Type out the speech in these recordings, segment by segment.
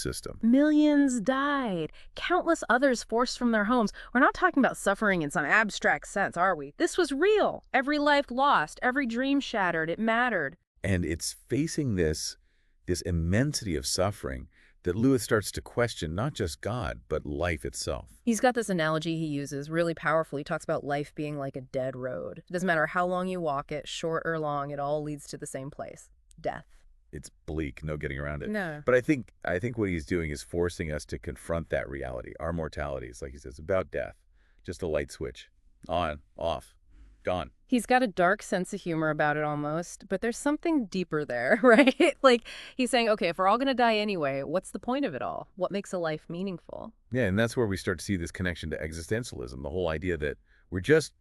system. Millions died. Countless others forced from their homes. We're not talking about suffering in some abstract sense, are we? This was real. Every life lost, every dream shattered. It mattered. And it's facing this immensity of suffering that Lewis starts to question not just God, but life itself. He's got this analogy he uses really powerfully. He talks about life being like a dead road. It doesn't matter how long you walk it, short or long, it all leads to the same place, death. It's bleak, no getting around it. No. But I think what he's doing is forcing us to confront that reality. Our mortality is, like he says, about death. Just a light switch. On, off, gone. He's got a dark sense of humor about it almost, but there's something deeper there, right? Like he's saying, okay, if we're all going to die anyway, what's the point of it all? What makes a life meaningful? Yeah, and that's where we start to see this connection to existentialism, the whole idea that we're just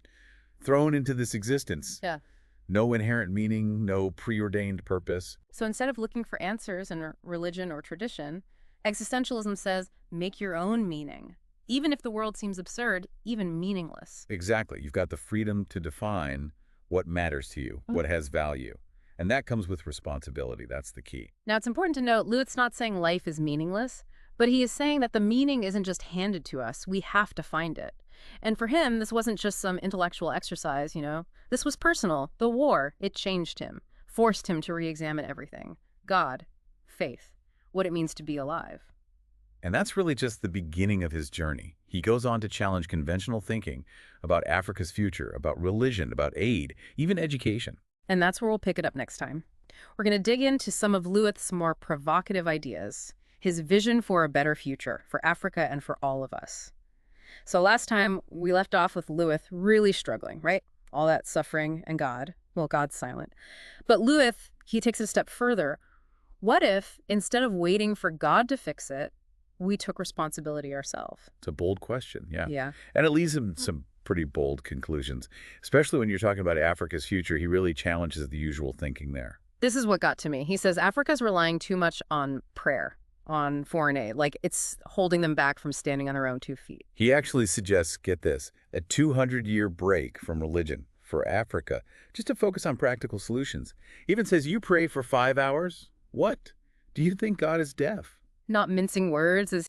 thrown into this existence. Yeah. No inherent meaning, no preordained purpose. So instead of looking for answers in religion or tradition, existentialism says, make your own meaning. Even if the world seems absurd, even meaningless. Exactly. You've got the freedom to define what matters to you, what has value. And that comes with responsibility. That's the key. Now, it's important to note, Lewitt's not saying life is meaningless, but he is saying that the meaning isn't just handed to us. We have to find it. And for him, this wasn't just some intellectual exercise, you know. This was personal. The war, it changed him, forced him to re-examine everything. God, faith, what it means to be alive. And that's really just the beginning of his journey. He goes on to challenge conventional thinking about Africa's future, about religion, about aid, even education. And that's where we'll pick it up next time. We're going to dig into some of Lewitt's more provocative ideas, his vision for a better future for Africa and for all of us. So last time we left off with Lewis really struggling, right? All that suffering and God. Well, God's silent. But Lewis, he takes it a step further. What if, instead of waiting for God to fix it, we took responsibility ourselves? It's a bold question, yeah. Yeah. And it leads him some pretty bold conclusions, especially when you're talking about Africa's future. He really challenges the usual thinking there. This is what got to me. He says Africa's relying too much on prayer, on foreign aid. Like it's holding them back from standing on their own 2 feet. He actually suggests, get this, a 200-year break from religion for Africa, just to focus on practical solutions. Even says, you pray for 5 hours? What? Do you think God is deaf? Not mincing words, as